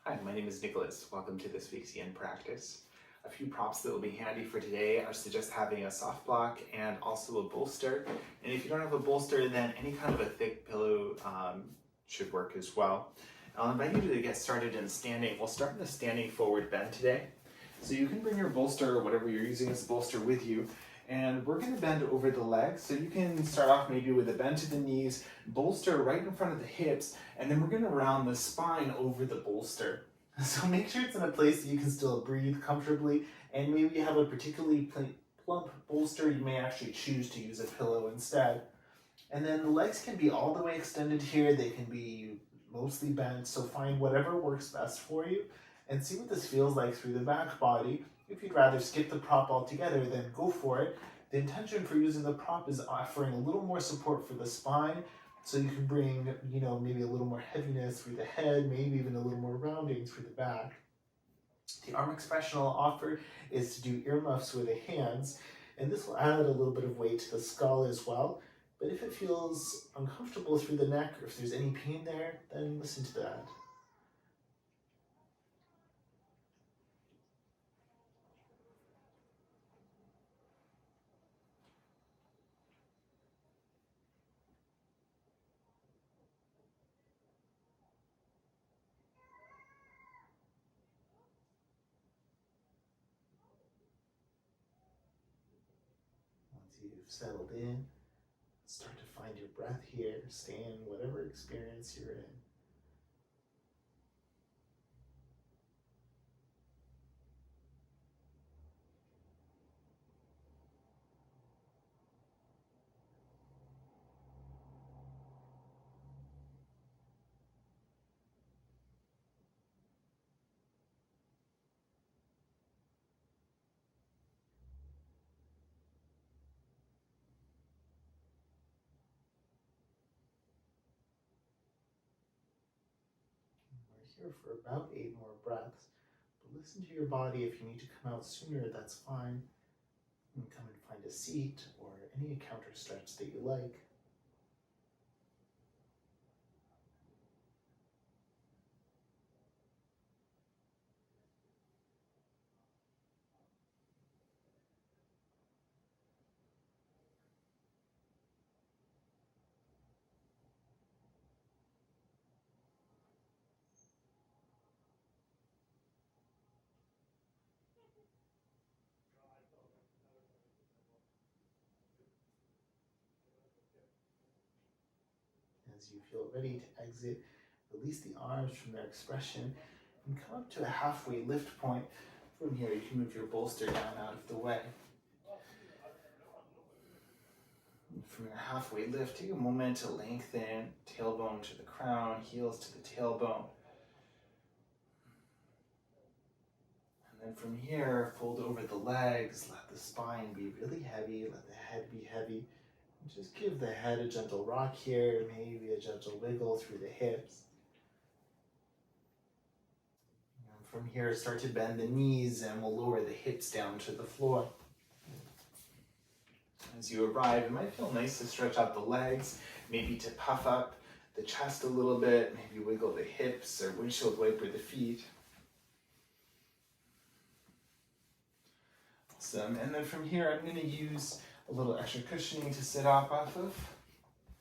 Hi, my name is Nicholas. Welcome to this week's Yin practice. A few props that will be handy for today are just having a soft block and also a bolster. And if you don't have a bolster, then any kind of a thick pillow should work as well. I'll invite you to get started in standing. We'll start in a standing forward bend today. So you can bring your bolster or whatever you're using as a bolster with you. And we're going to bend over the legs. So you can start off maybe with a bend to the knees, bolster right in front of the hips, and then we're going to round the spine over the bolster. So make sure it's in a place that you can still breathe comfortably, and maybe you have a particularly plump bolster, you may actually choose to use a pillow instead. And then the legs can be all the way extended here, they can be mostly bent, so find whatever works best for you and see what this feels like through the back body. If you'd rather skip the prop altogether, then go for it. The intention for using the prop is offering a little more support for the spine, so you can bring, maybe a little more heaviness through the head, maybe even a little more rounding through the back. The arm expression I'll offer is to do earmuffs with the hands, and this will add a little bit of weight to the skull as well. But if it feels uncomfortable through the neck, or if there's any pain there, then listen to that. Once you've settled in, start to find your breath here. Stay in whatever experience you're in. We're here for about 8 more breaths, but listen to your body. If you need to come out sooner, that's fine. You can come and find a seat or any counter stretch that you like. As you feel ready to exit, release the arms from their expression and come up to a halfway lift point. From here, you can move your bolster down out of the way. And from your halfway lift, take a moment to lengthen tailbone to the crown, heels to the tailbone. And then from here, fold over the legs, let the spine be really heavy, let the head be heavy. Just give the head a gentle rock here, maybe a gentle wiggle through the hips. And from here, start to bend the knees and we'll lower the hips down to the floor. As you arrive, it might feel nice to stretch out the legs, maybe to puff up the chest a little bit, maybe wiggle the hips or windshield wiper the feet. Awesome. And then from here, I'm going to use a little extra cushioning to sit off of.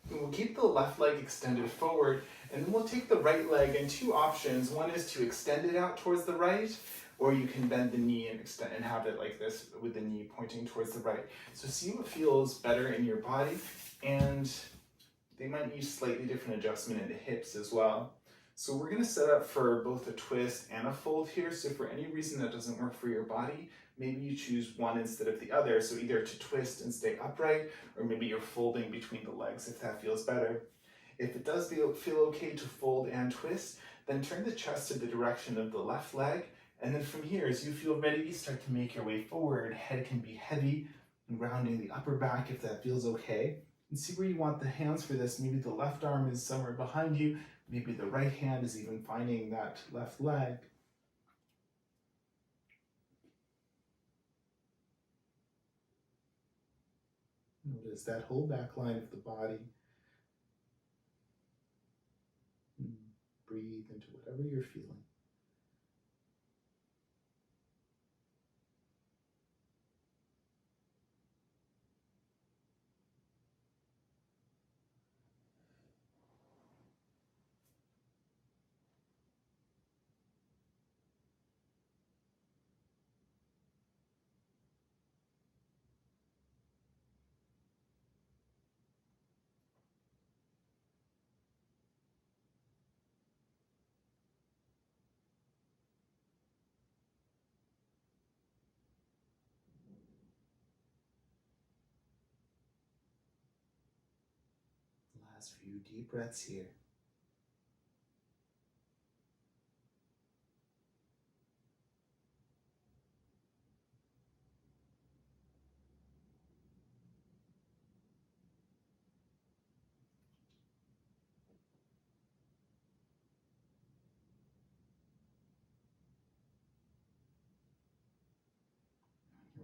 And we'll keep the left leg extended forward, and then we'll take the right leg in 2 options. One is to extend it out towards the right, or you can bend the knee and extend and have it like this with the knee pointing towards the right. So see what feels better in your body, and they might use slightly different adjustment in the hips as well. So we're going to set up for both a twist and a fold here. So for any reason that doesn't work for your body, maybe you choose one instead of the other. So either to twist and stay upright, or maybe you're folding between the legs if that feels better. If it does feel okay to fold and twist, then turn the chest to the direction of the left leg. And then from here, as you feel ready, start to make your way forward. Head can be heavy, and rounding the upper back if that feels okay. And see where you want the hands for this. Maybe the left arm is somewhere behind you. Maybe the right hand is even finding that left leg. Notice that whole back line of the body. Breathe into whatever you're feeling. Last few deep breaths here.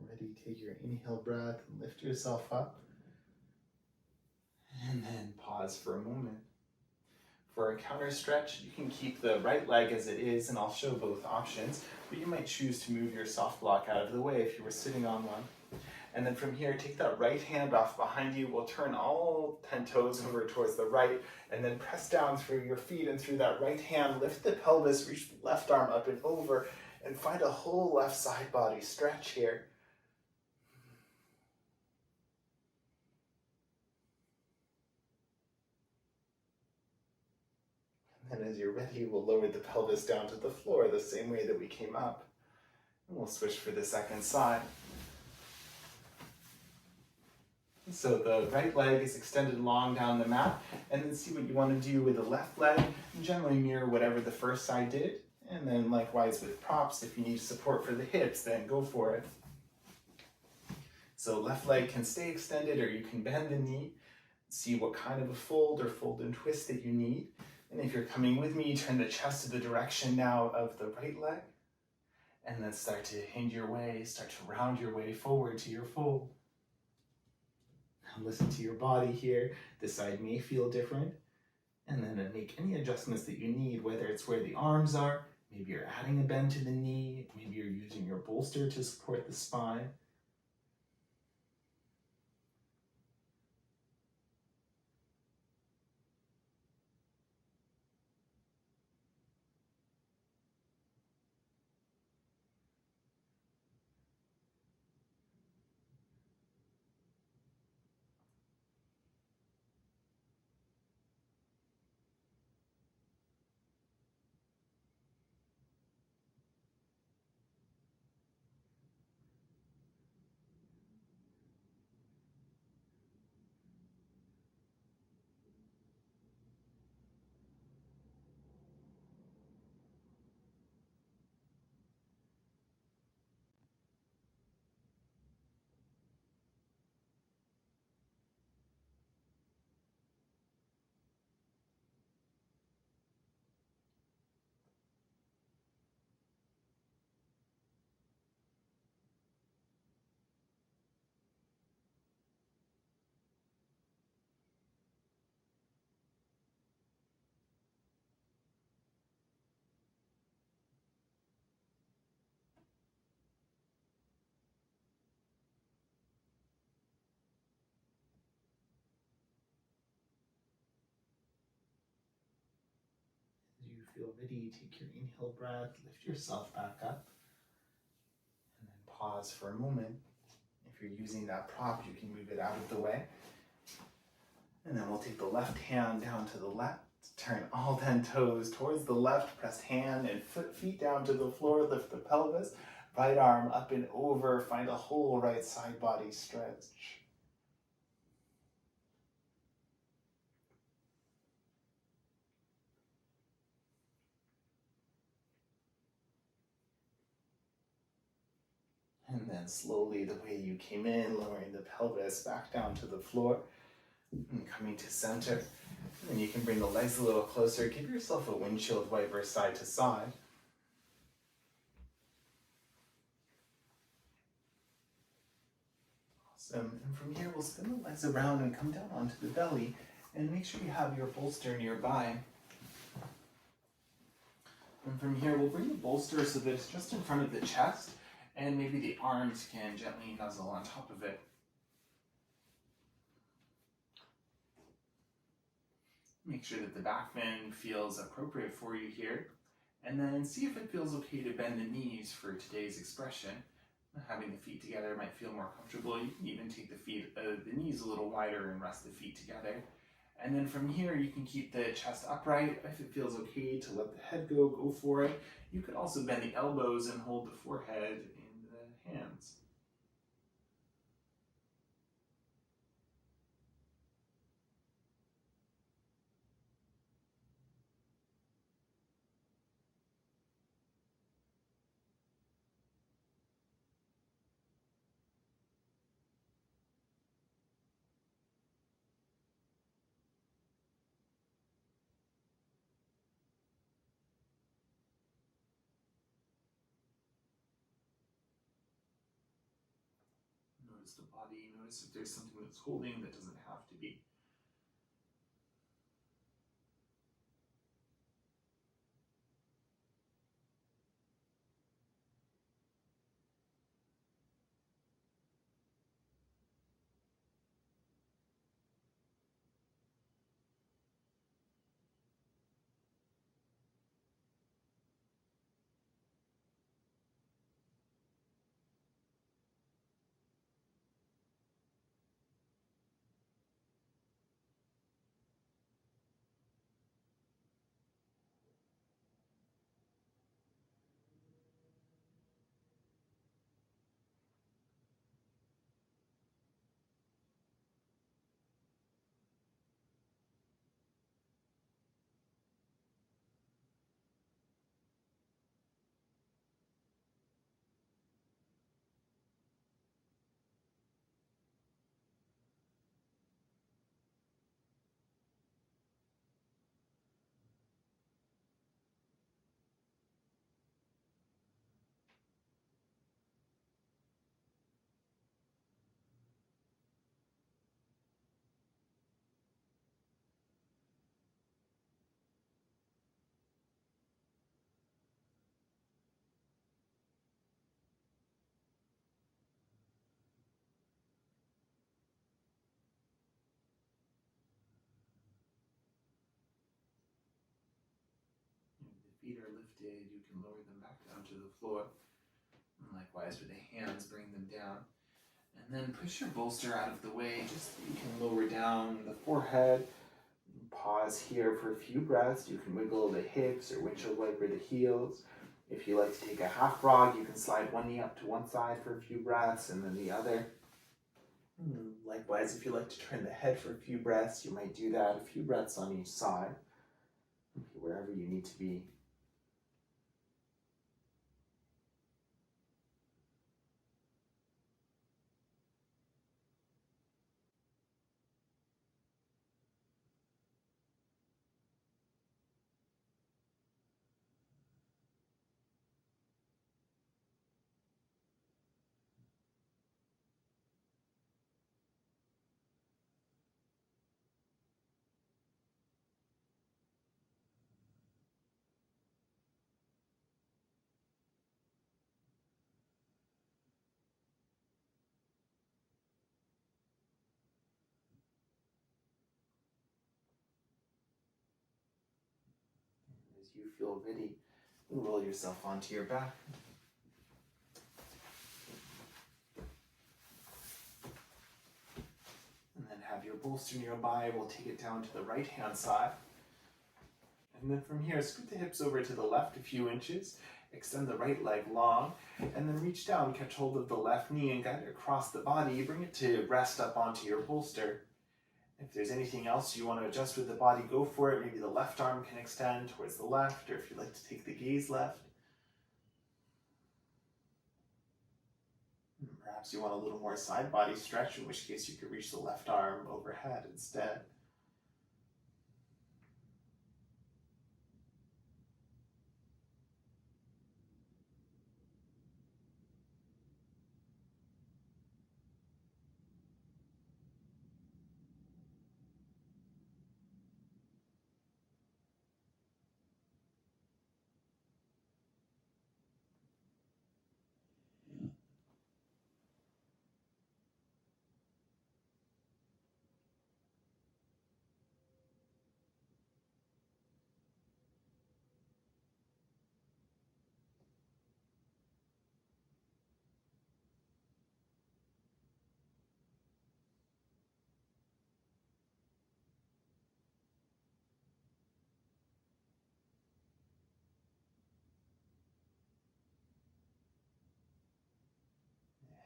Ready, take your inhale breath and lift yourself up. And then pause for a moment. For a counter stretch, you can keep the right leg as it is, and I'll show both options, but you might choose to move your soft block out of the way if you were sitting on one. And then from here, take that right hand off behind you. We'll turn all 10 toes over towards the right, and then press down through your feet and through that right hand. Lift the pelvis, reach the left arm up and over, and find a whole left side body stretch here. And as you're ready, we'll lower the pelvis down to the floor the same way that we came up. And we'll switch for the second side. So the right leg is extended long down the mat, and then see what you want to do with the left leg. And generally mirror whatever the first side did. And then likewise with props, if you need support for the hips, then go for it. So left leg can stay extended, or you can bend the knee. See what kind of a fold or fold and twist that you need. And if you're coming with me, turn the chest to the direction now of the right leg. And then start to hinge your way, start to round your way forward to your fold. Now listen to your body here. This side may feel different. And then make any adjustments that you need, whether it's where the arms are, maybe you're adding a bend to the knee, maybe you're using your bolster to support the spine. Feel ready, take your inhale breath, lift yourself back up, and then pause for a moment. If you're using that prop, you can move it out of the way. And then we'll take the left hand down to the left, turn all 10 toes towards the left, press hand and feet down to the floor, lift the pelvis, right arm up and over, find a whole right side body stretch. And then slowly, the way you came in, lowering the pelvis back down to the floor and coming to center. And then you can bring the legs a little closer. Give yourself a windshield wiper side to side. Awesome. And from here, we'll spin the legs around and come down onto the belly. And make sure you have your bolster nearby. And from here, we'll bring the bolster so that it's just in front of the chest. And maybe the arms can gently nuzzle on top of it. Make sure that the back bend feels appropriate for you here. And then see if it feels okay to bend the knees for today's expression. Having the feet together might feel more comfortable. You can even take the knees a little wider and rest the feet together. And then from here, you can keep the chest upright. If it feels okay to let the head go for it. You could also bend the elbows and hold the forehead in the hands. Notice the body, notice if there's something that's holding that doesn't have to be. The feet are lifted, you can lower them back down to the floor. And likewise with the hands, bring them down. And then push your bolster out of the way, just so you can lower down the forehead. Pause here for a few breaths. You can wiggle the hips or windshield wiper the heels. If you like to take a half frog, you can slide one knee up to one side for a few breaths and then the other. Likewise, if you like to turn the head for a few breaths, you might do that, a few breaths on each side, wherever you need to be. As you feel ready, roll yourself onto your back. And then have your bolster nearby. We'll take it down to the right hand side. And then from here, scoot the hips over to the left a few inches, extend the right leg long, and then reach down, catch hold of the left knee and guide it across the body. Bring it to rest up onto your bolster. If there's anything else you want to adjust with the body, go for it. Maybe the left arm can extend towards the left, or if you'd like to take the gaze left. Perhaps you want a little more side body stretch, in which case you could reach the left arm overhead instead.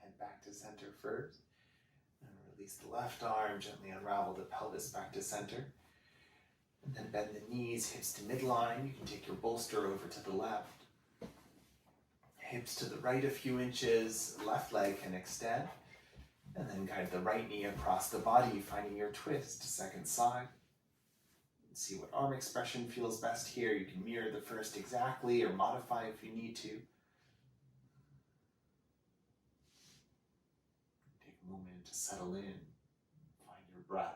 Head back to center first. And release the left arm, gently unravel the pelvis back to center. And then bend the knees, hips to midline. You can take your bolster over to the left. Hips to the right a few inches, left leg can extend. And then guide the right knee across the body, finding your twist, second side. See what arm expression feels best here. You can mirror the first exactly or modify if you need to. Take a moment to settle in, find your breath.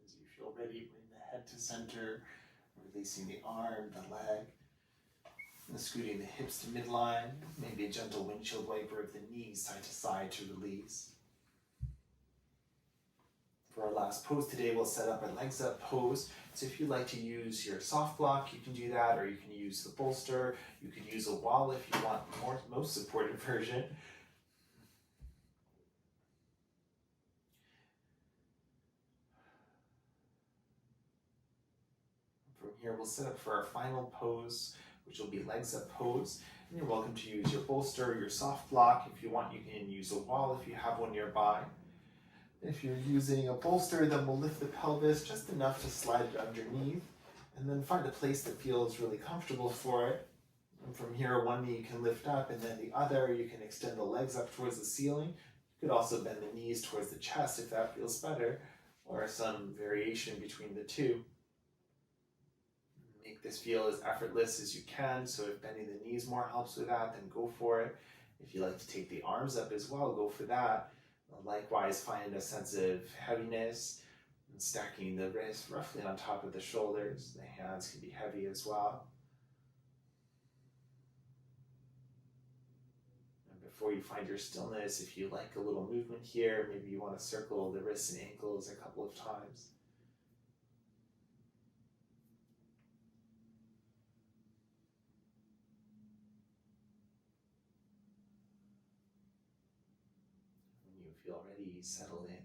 As you feel ready, bring the head to center, releasing the arm, the leg, and scooting the hips to midline, maybe a gentle windshield wiper of the knees side to side to release. For our last pose today, we'll set up a legs up pose. So if you'd like to use your soft block, you can do that, or you can use the bolster. You could use a wall if you want most supported version. From here, we'll set up for our final pose, which will be legs up pose. And you're welcome to use your bolster or your soft block. If you want, you can use a wall if you have one nearby. If you're using a bolster, then we'll lift the pelvis just enough to slide it underneath, and then find a place that feels really comfortable for it. And from here, one knee you can lift up, and then the other, you can extend the legs up towards the ceiling. You could also bend the knees towards the chest if that feels better, or some variation between the two. Make this feel as effortless as you can, so if bending the knees more helps with that, then go for it. If you like to take the arms up as well, go for that. Likewise, find a sense of heaviness and stacking the wrists roughly on top of the shoulders. The hands can be heavy as well. And before you find your stillness, if you like a little movement here, maybe you want to circle the wrists and ankles a couple of times. When you feel ready, settle in.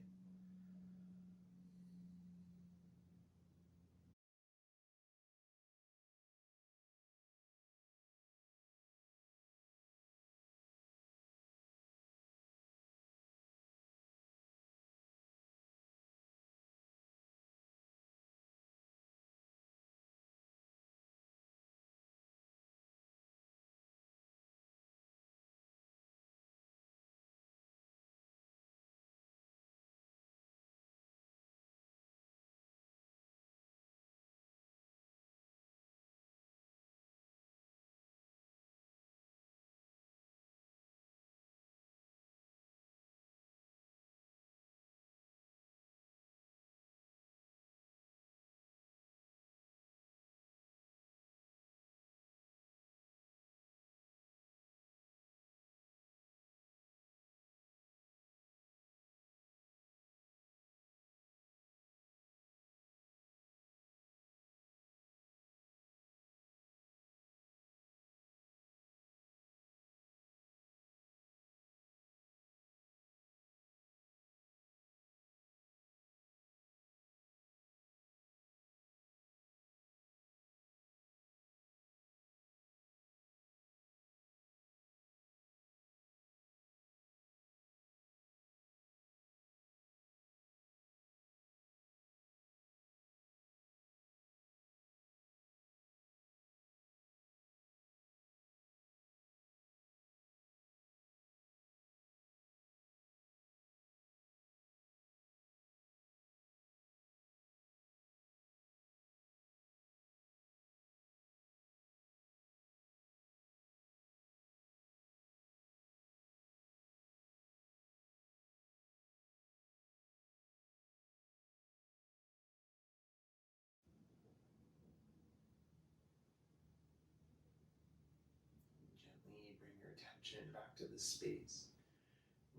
attention back to the space.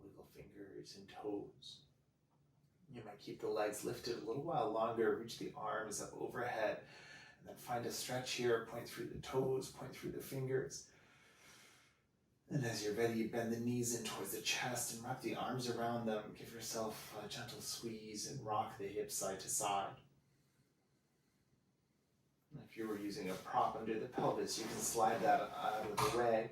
Wiggle fingers and toes. You might keep the legs lifted a little while longer, reach the arms up overhead, and then find a stretch here, point through the toes, point through the fingers. And as you're ready, bend the knees in towards the chest and wrap the arms around them. Give yourself a gentle squeeze and rock the hips side to side. And if you were using a prop under the pelvis, you can slide that out of the way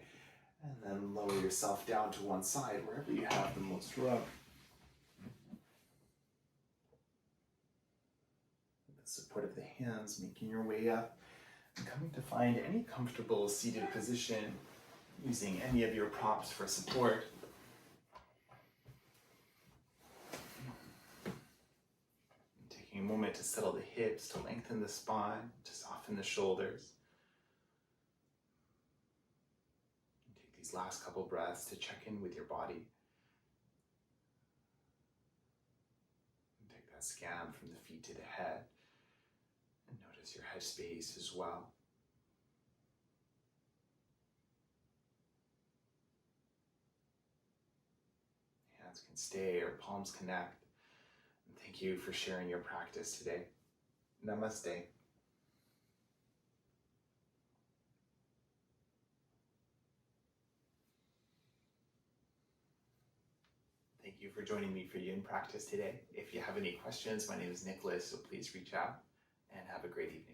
and then lower yourself down to one side, wherever you have the most room. With the support of the hands, making your way up and coming to find any comfortable seated position, using any of your props for support. And taking a moment to settle the hips, to lengthen the spine, to soften the shoulders. And take these last couple breaths to check in with your body. And take that scan from the feet to the head. And notice your head space as well. Can stay or palms connect. And thank you for sharing your practice today. Namaste. Thank you for joining me for Yin practice today. If you have any questions, my name is Nicholas, so please reach out and have a great evening.